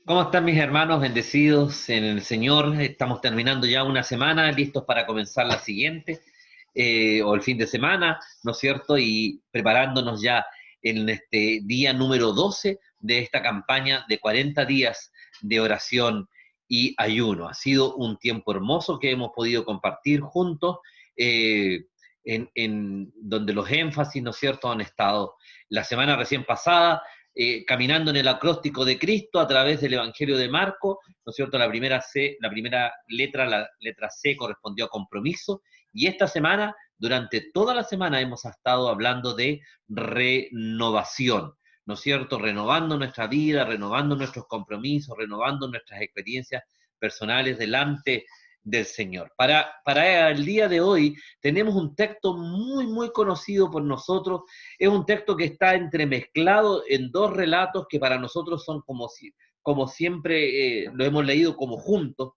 ¿Cómo están mis hermanos bendecidos en el Señor? Estamos terminando ya una semana, listos para comenzar la siguiente, o el fin de semana, ¿no es cierto? Y preparándonos ya en este día número 12 de esta campaña de 40 días de oración y ayuno. Ha sido un tiempo hermoso que hemos podido compartir juntos, eh, en donde los énfasis, ¿no es cierto?, han estado la semana recién pasada caminando en el acróstico de Cristo a través del Evangelio de Marco, ¿no es cierto? La primera letra, la letra C correspondió a compromiso, y esta semana, durante toda la semana hemos estado hablando de renovación, ¿no es cierto? Renovando nuestra vida, renovando nuestros compromisos, renovando nuestras experiencias personales delante del Señor. Para el día de hoy tenemos un texto muy conocido por nosotros. Es un texto que está entremezclado en dos relatos que para nosotros son como siempre lo hemos leído como juntos.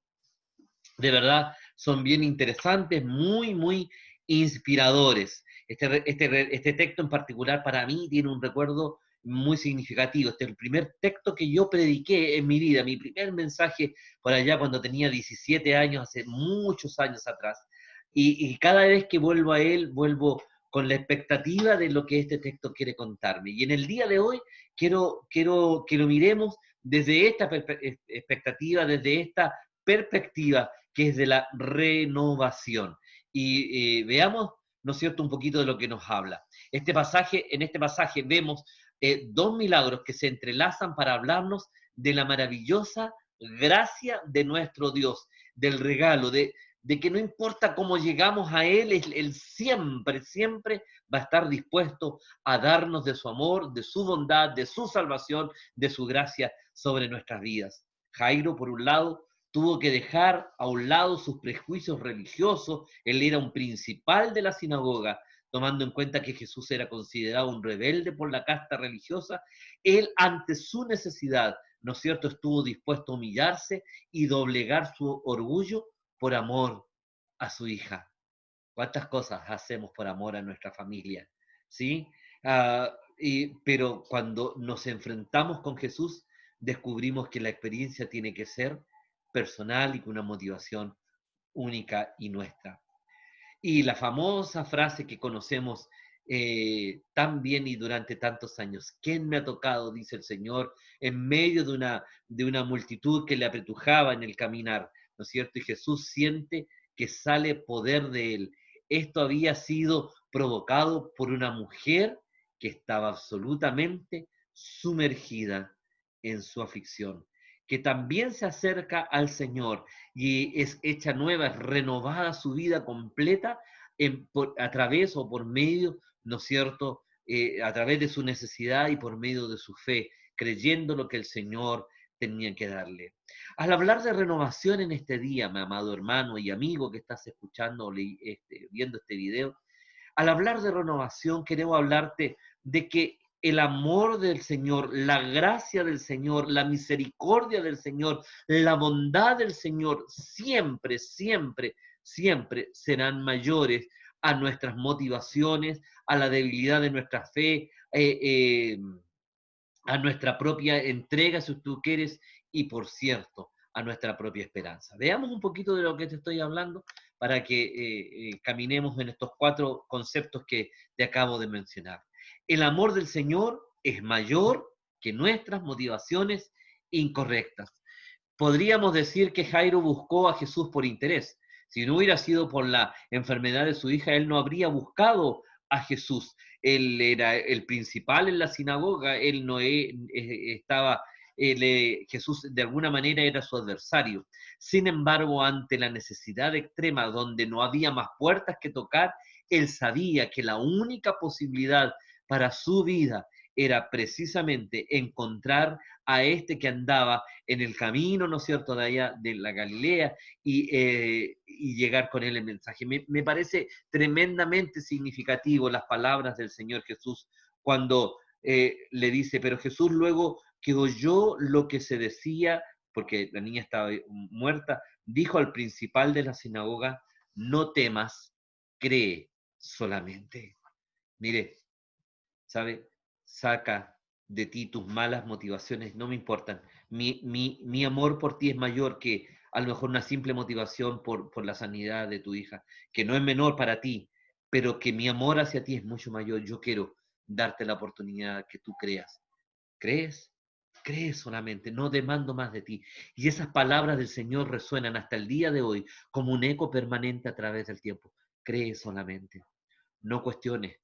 De verdad, son bien interesantes, muy inspiradores. Este texto en particular para mí tiene un recuerdo muy significativo. Este es el primer texto que yo prediqué en mi vida, mi primer mensaje por allá cuando tenía 17 años, hace muchos años atrás. Y cada vez que vuelvo a él, vuelvo con la expectativa de lo que este texto quiere contarme. Y en el día de hoy quiero que lo miremos desde esta expectativa, desde esta perspectiva, que es de la renovación. Y veamos, ¿no es cierto?, un poquito de lo que nos habla. En este pasaje vemos dos milagros que se entrelazan para hablarnos de la maravillosa gracia de nuestro Dios, del regalo, de que no importa cómo llegamos a Él siempre va a estar dispuesto a darnos de su amor, de su bondad, de su salvación, de su gracia sobre nuestras vidas. Jairo, por un lado, tuvo que dejar a un lado sus prejuicios religiosos. Él era un principal de la sinagoga, tomando en cuenta que Jesús era considerado un rebelde por la casta religiosa. Él, ante su necesidad, ¿no es cierto?, estuvo dispuesto a humillarse y doblegar su orgullo por amor a su hija. ¿Cuántas cosas hacemos por amor a nuestra familia? ¿Sí? Pero cuando nos enfrentamos con Jesús, descubrimos que la experiencia tiene que ser personal y con una motivación única y nuestra. Y la famosa frase que conocemos tan bien y durante tantos años: ¿quién me ha tocado?, dice el Señor, en medio de una multitud que le apretujaba en el caminar, ¿no es cierto? Y Jesús siente que sale poder de él. Esto había sido provocado por una mujer que estaba absolutamente sumergida en su aflicción, que también se acerca al Señor y es hecha nueva, es renovada su vida completa a través o por medio, ¿no es cierto?, a través de su necesidad y por medio de su fe, creyendo lo que el Señor tenía que darle. Al hablar de renovación en este día, mi amado hermano y amigo que estás escuchando o viendo este video, al hablar de renovación queremos hablarte de que el amor del Señor, la gracia del Señor, la misericordia del Señor, la bondad del Señor, siempre serán mayores a nuestras motivaciones, a la debilidad de nuestra fe, a nuestra propia entrega, si tú quieres, y por cierto, a nuestra propia esperanza. Veamos un poquito de lo que te estoy hablando para que caminemos en estos cuatro conceptos que te acabo de mencionar. El amor del Señor es mayor que nuestras motivaciones incorrectas. Podríamos decir que Jairo buscó a Jesús por interés. Si no hubiera sido por la enfermedad de su hija, él no habría buscado a Jesús. Él era el principal en la sinagoga, él no estaba, Jesús de alguna manera era su adversario. Sin embargo, ante la necesidad extrema, donde no había más puertas que tocar, él sabía que la única posibilidad para su vida era precisamente encontrar a este que andaba en el camino, ¿no es cierto?, de allá de la Galilea, y llegar con él el mensaje. Me parece tremendamente significativo las palabras del Señor Jesús cuando le dice, pero Jesús, luego que oyó lo que se decía, porque la niña estaba muerta, dijo al principal de la sinagoga: no temas, cree solamente. Mire, ¿sabe? Saca de ti, tus malas motivaciones no me importan. Mi amor por ti es mayor que a lo mejor una simple motivación por la sanidad de tu hija, que no es menor para ti, pero que mi amor hacia ti es mucho mayor. Yo quiero darte la oportunidad que tú creas. ¿Crees? Crees solamente, no demando más de ti. Y esas palabras del Señor resuenan hasta el día de hoy como un eco permanente a través del tiempo. Cree solamente, no cuestiones,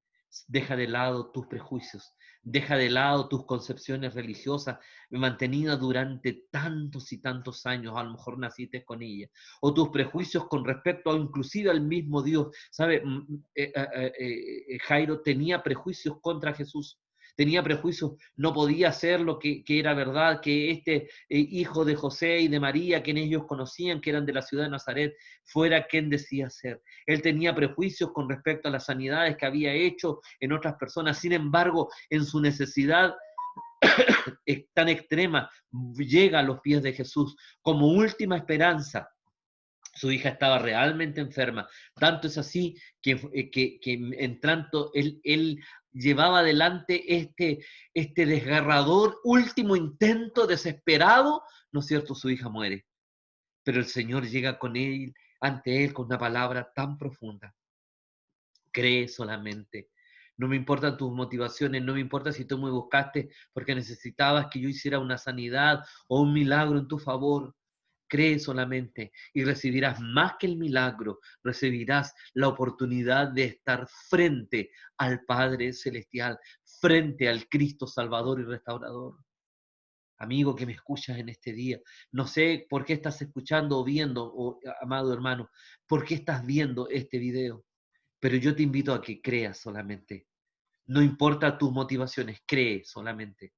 deja de lado tus prejuicios, deja de lado tus concepciones religiosas mantenidas durante tantos y tantos años, a lo mejor naciste con ella, o tus prejuicios con respecto a inclusive al mismo Dios. ¿Sabe? Jairo tenía prejuicios contra Jesús. Tenía prejuicios, no podía ser lo que era verdad, que este hijo de José y de María, quien ellos conocían, que eran de la ciudad de Nazaret, fuera quien decía ser. Él tenía prejuicios con respecto a las sanidades que había hecho en otras personas. Sin embargo, en su necesidad tan extrema, llega a los pies de Jesús como última esperanza. Su hija estaba realmente enferma. Tanto es así que en tanto él llevaba adelante este desgarrador último intento desesperado, ¿no es cierto? Su hija muere. Pero el Señor llega con él, ante él, con una palabra tan profunda. Cree solamente. No me importan tus motivaciones, no me importa si tú me buscaste porque necesitabas que yo hiciera una sanidad o un milagro en tu favor. Cree solamente y recibirás más que el milagro, recibirás la oportunidad de estar frente al Padre Celestial, frente al Cristo Salvador y Restaurador. Amigo que me escuchas en este día, no sé por qué estás escuchando o viendo, amado hermano, por qué estás viendo este video. Pero yo te invito a que creas solamente. No importa tus motivaciones, cree solamente.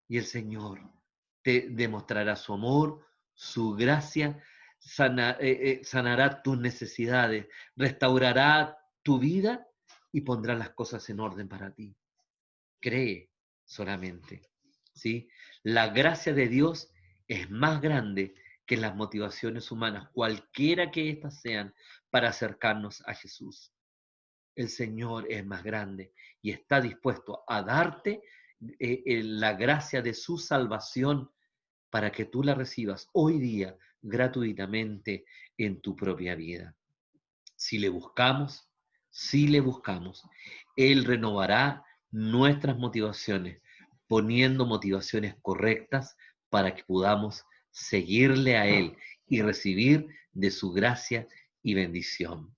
Y el Señor te demostrará su amor, su gracia, sanará tus necesidades, restaurará tu vida y pondrá las cosas en orden para ti. Cree solamente. ¿Sí? La gracia de Dios es más grande que las motivaciones humanas, cualquiera que éstas sean, para acercarnos a Jesús. El Señor es más grande y está dispuesto a darte la gracia de su salvación para que tú la recibas hoy día gratuitamente en tu propia vida. Si le buscamos, si le buscamos, Él renovará nuestras motivaciones, poniendo motivaciones correctas para que podamos seguirle a Él y recibir de su gracia y bendición.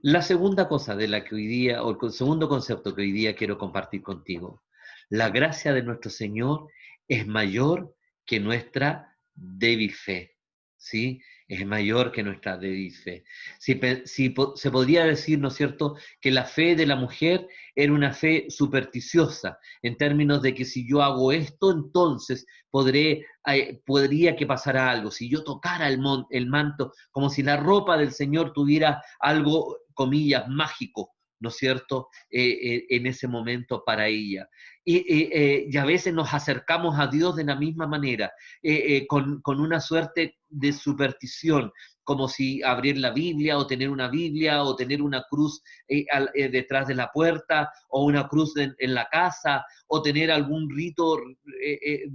La segunda cosa de la que hoy día, o el segundo concepto que hoy día quiero compartir contigo, la gracia de nuestro Señor es mayor que nuestra débil fe, ¿sí? Es mayor que nuestra débil fe. Se podría decir, ¿no es cierto?, que la fe de la mujer era una fe supersticiosa, en términos de que si yo hago esto, entonces podría que pasara algo. Si yo tocara el manto, como si la ropa del Señor tuviera algo, comillas, mágico, ¿no es cierto?, en ese momento para ella. Y a veces nos acercamos a Dios de la misma manera, con una suerte de superstición, como si abrir la Biblia o tener una cruz detrás de la puerta o una cruz en la casa o tener algún rito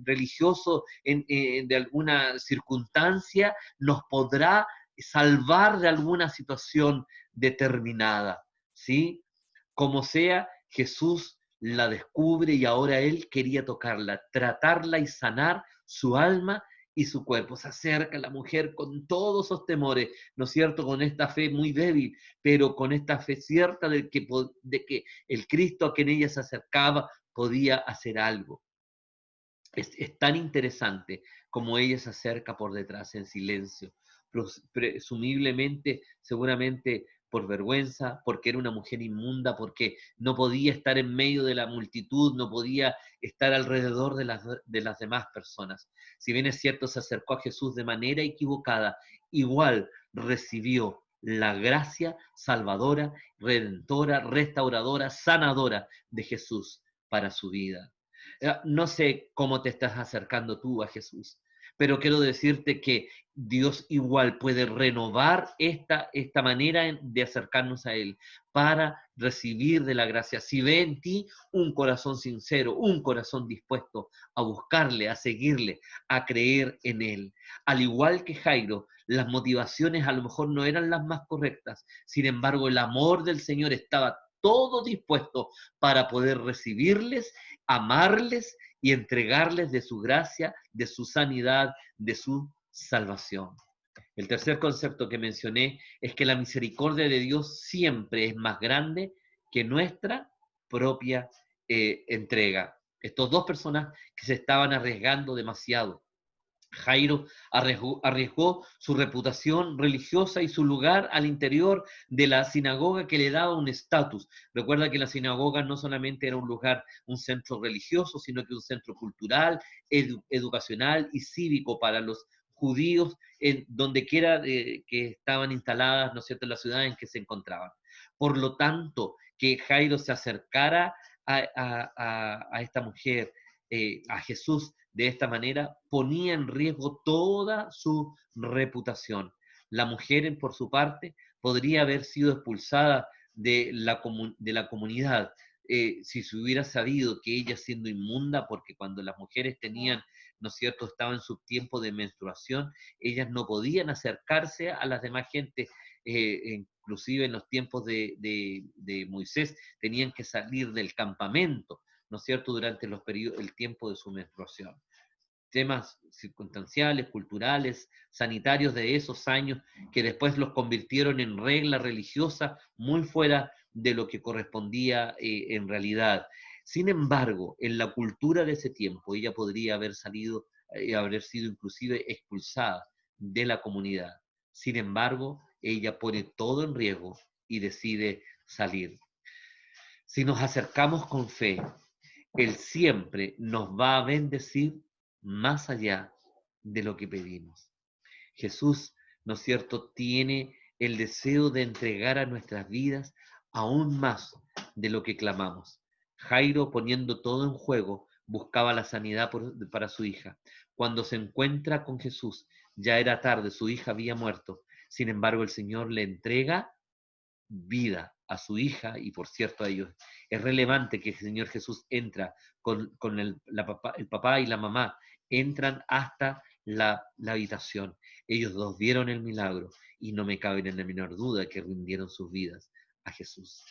religioso de alguna circunstancia nos podrá salvar de alguna situación determinada, ¿sí? Como sea, Jesús la descubre y ahora él quería tocarla, tratarla y sanar su alma y su cuerpo. Se acerca a la mujer con todos esos temores, ¿no es cierto?, con esta fe muy débil, pero con esta fe cierta de que el Cristo a quien ella se acercaba podía hacer algo. Es tan interesante como ella se acerca por detrás en silencio, presumiblemente, seguramente por vergüenza, porque era una mujer inmunda, porque no podía estar en medio de la multitud, no podía estar alrededor de las demás personas. Si bien es cierto, se acercó a Jesús de manera equivocada, igual recibió la gracia salvadora, redentora, restauradora, sanadora de Jesús para su vida. No sé cómo te estás acercando tú a Jesús, pero quiero decirte que Dios igual puede renovar esta manera de acercarnos a Él para recibir de la gracia. Si ve en ti un corazón sincero, un corazón dispuesto a buscarle, a seguirle, a creer en Él. Al igual que Jairo, las motivaciones a lo mejor no eran las más correctas, sin embargo el amor del Señor estaba todo dispuesto para poder recibirles, amarles y entregarles de su gracia, de su sanidad, de su salvación. El tercer concepto que mencioné es que la misericordia de Dios siempre es más grande que nuestra propia entrega. Estos dos personas que se estaban arriesgando demasiado. Jairo arriesgó su reputación religiosa y su lugar al interior de la sinagoga que le daba un estatus. Recuerda que la sinagoga no solamente era un lugar, un centro religioso, sino que un centro cultural, educacional y cívico para los judíos en donde quiera que estaban instaladas, ¿no es cierto?, en la ciudad en que se encontraban. Por lo tanto, que Jairo se acercara a esta mujer, a Jesús, de esta manera, ponía en riesgo toda su reputación. La mujer, por su parte, podría haber sido expulsada de la comunidad si se hubiera sabido que ella siendo inmunda, porque cuando las mujeres tenían, ¿no es cierto?, estaban en su tiempo de menstruación, ellas no podían acercarse a las demás gente, inclusive en los tiempos de Moisés, tenían que salir del campamento, ¿no es cierto?, durante el tiempo de su menstruación. Temas circunstanciales, culturales, sanitarios de esos años, que después los convirtieron en regla religiosa muy fuera de lo que correspondía en realidad. Sin embargo, en la cultura de ese tiempo, ella podría haber sido inclusive expulsada de la comunidad. Sin embargo, ella pone todo en riesgo y decide salir. Si nos acercamos con fe, Él siempre nos va a bendecir más allá de lo que pedimos. Jesús, ¿no es cierto?, tiene el deseo de entregar a nuestras vidas aún más de lo que clamamos. Jairo, poniendo todo en juego, buscaba la sanidad para su hija. Cuando se encuentra con Jesús, ya era tarde, su hija había muerto. Sin embargo, el Señor le entrega vida a su hija y por cierto a ellos. Es relevante que el Señor Jesús entra con el papá y la mamá, entran hasta la habitación. Ellos dos vieron el milagro y no me cabe en la menor duda que rindieron sus vidas a Jesús.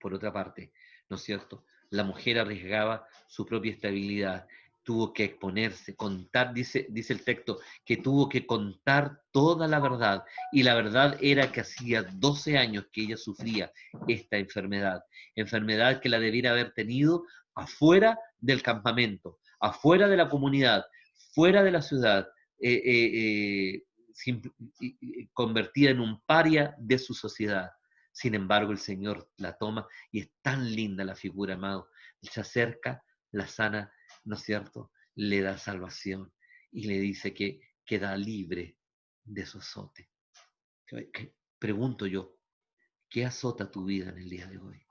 Por otra parte, ¿no es cierto? La mujer arriesgaba su propia estabilidad, tuvo que exponerse, contar, dice el texto, que tuvo que contar toda la verdad, y la verdad era que hacía 12 años que ella sufría esta enfermedad que la debiera haber tenido afuera del campamento, afuera de la comunidad, fuera de la ciudad, eh, eh, eh, convertida en un paria de su sociedad. Sin embargo, el Señor la toma y es tan linda la figura, amado. Se acerca, la sana, ¿no es cierto? Le da salvación y le dice que queda libre de su azote. Pregunto yo, ¿qué azota tu vida en el día de hoy?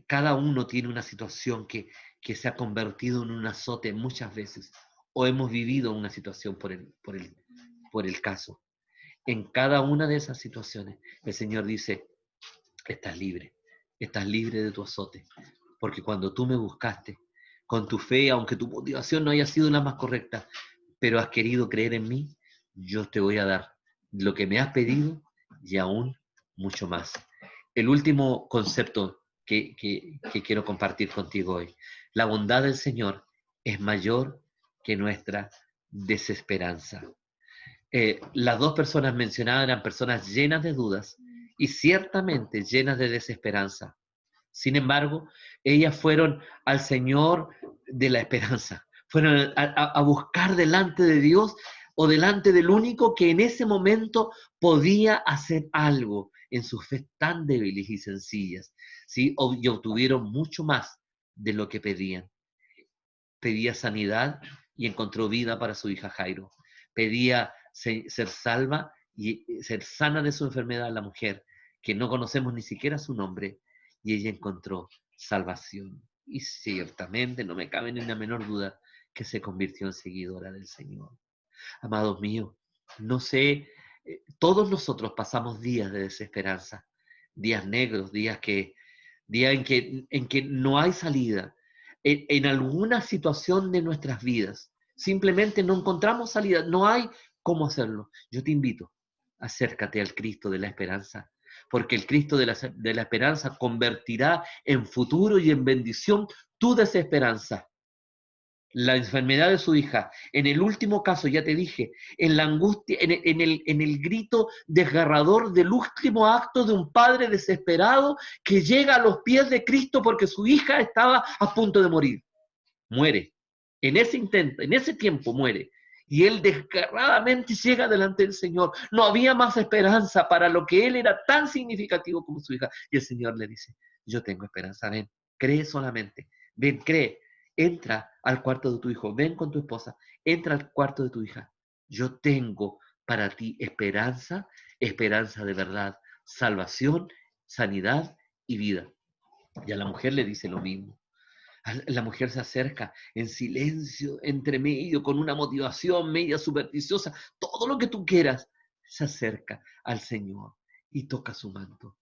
Cada uno tiene una situación que se ha convertido en un azote muchas veces, o hemos vivido una situación por el caso. En cada una de esas situaciones, el Señor dice, estás libre de tu azote, porque cuando tú me buscaste, con tu fe, aunque tu motivación no haya sido la más correcta, pero has querido creer en mí, yo te voy a dar lo que me has pedido y aún mucho más. El último concepto que quiero compartir contigo hoy, la bondad del Señor es mayor que nuestra desesperanza. Las dos personas mencionadas eran personas llenas de dudas y ciertamente llenas de desesperanza. Sin embargo, ellas fueron al Señor de la esperanza, fueron a buscar delante de Dios o delante del único que en ese momento podía hacer algo en sus fe tan débiles y sencillas, ¿sí? Y obtuvieron mucho más de lo que pedían. Pedía sanidad y encontró vida para su hija Jairo. Pedía ser salva y ser sana de su enfermedad a la mujer, que no conocemos ni siquiera su nombre, y ella encontró salvación. Y ciertamente no me cabe ni la menor duda que se convirtió en seguidora del Señor. Amados míos, no sé, todos nosotros pasamos días de desesperanza, días negros, días en que no hay salida, en alguna situación de nuestras vidas. Simplemente no encontramos salida, no hay cómo hacerlo. Yo te invito, acércate al Cristo de la esperanza, porque el Cristo de la esperanza convertirá en futuro y en bendición tu desesperanza, la enfermedad de su hija. En el último caso, ya te dije, en la angustia, en el grito desgarrador del último acto de un padre desesperado que llega a los pies de Cristo porque su hija estaba a punto de morir. Muere. En ese intento, en ese tiempo muere. Y él desgarradamente llega delante del Señor. No había más esperanza para lo que él era tan significativo como su hija. Y el Señor le dice, yo tengo esperanza, ven, cree solamente, ven, cree, entra al cuarto de tu hijo, ven con tu esposa, entra al cuarto de tu hija. Yo tengo para ti esperanza, esperanza de verdad, salvación, sanidad y vida. Y a la mujer le dice lo mismo. La mujer se acerca en silencio, entre medio, con una motivación media supersticiosa, todo lo que tú quieras, se acerca al Señor y toca su manto.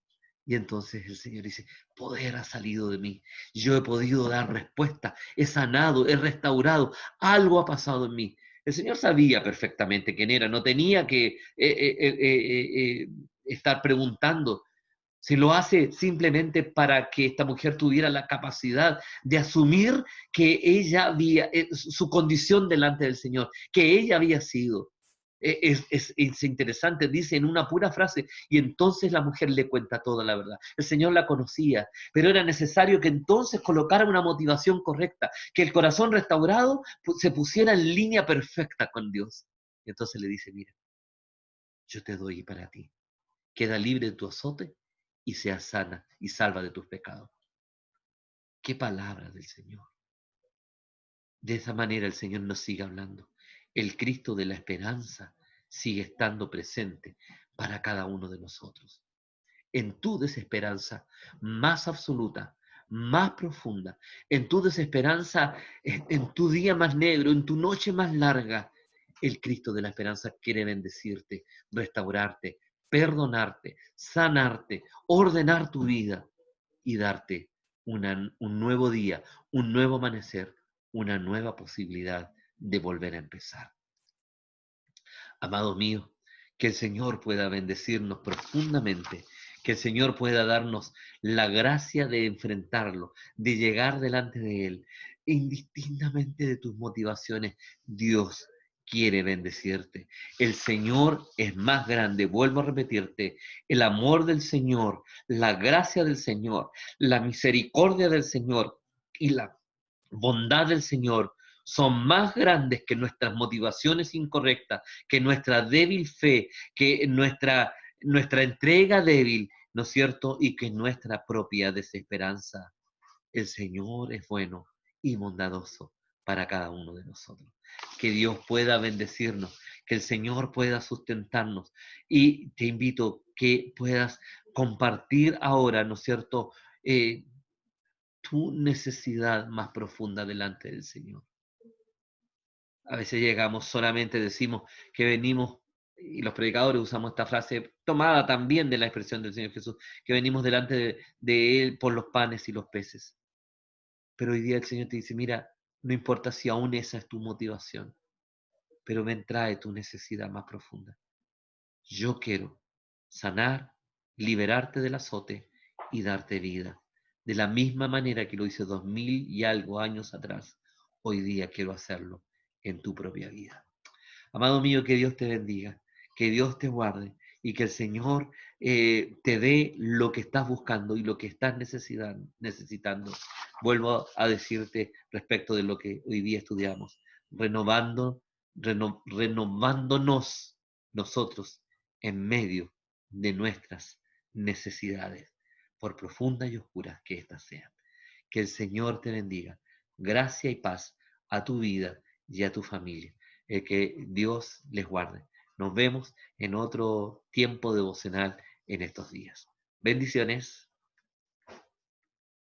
Y entonces el Señor dice, poder ha salido de mí, yo he podido dar respuesta, he sanado, he restaurado, algo ha pasado en mí. El Señor sabía perfectamente quién era, no tenía que estar preguntando, se lo hace simplemente para que esta mujer tuviera la capacidad de asumir que ella había, su condición delante del Señor, que ella había sido. Es interesante, dice en una pura frase, y entonces la mujer le cuenta toda la verdad. El Señor la conocía, pero era necesario que entonces colocara una motivación correcta, que el corazón restaurado se pusiera en línea perfecta con Dios. Y entonces le dice, mira, yo te doy para ti, queda libre de tu azote y seas sana y salva de tus pecados. Qué palabra del Señor. De esa manera el Señor nos sigue hablando. El Cristo de la esperanza sigue estando presente para cada uno de nosotros. En tu desesperanza más absoluta, más profunda, en tu desesperanza, en tu día más negro, en tu noche más larga, el Cristo de la esperanza quiere bendecirte, restaurarte, perdonarte, sanarte, ordenar tu vida y darte un nuevo día, un nuevo amanecer, una nueva posibilidad de volver a empezar. Amado mío, que el Señor pueda bendecirnos profundamente, que el Señor pueda darnos la gracia de enfrentarlo, de llegar delante de Él, indistintamente de tus motivaciones. Dios quiere bendecirte. El Señor es más grande, vuelvo a repetirte, el amor del Señor, la gracia del Señor, la misericordia del Señor y la bondad del Señor son más grandes que nuestras motivaciones incorrectas, que nuestra débil fe, que nuestra entrega débil, ¿no es cierto? Y que nuestra propia desesperanza. El Señor es bueno y bondadoso para cada uno de nosotros. Que Dios pueda bendecirnos, que el Señor pueda sustentarnos. Y te invito que puedas compartir ahora, ¿no es cierto? Tu necesidad más profunda delante del Señor. A veces llegamos, solamente decimos que venimos, y los predicadores usamos esta frase tomada también de la expresión del Señor Jesús, que venimos delante de Él por los panes y los peces. Pero hoy día el Señor te dice, mira, no importa si aún esa es tu motivación, pero ven, trae tu necesidad más profunda. Yo quiero sanar, liberarte del azote y darte vida. De la misma manera que lo hice 2000 y algo años atrás, hoy día quiero hacerlo en tu propia vida. Amado mío, que Dios te bendiga, que Dios te guarde y que el Señor te dé lo que estás buscando y lo que estás necesitando. Vuelvo a decirte respecto de lo que hoy día estudiamos, renovándonos nosotros en medio de nuestras necesidades, por profundas y oscuras que éstas sean. Que el Señor te bendiga. Gracia y paz a tu vida y a tu familia. Que Dios les guarde. Nos vemos en otro tiempo devocional en estos días. Bendiciones.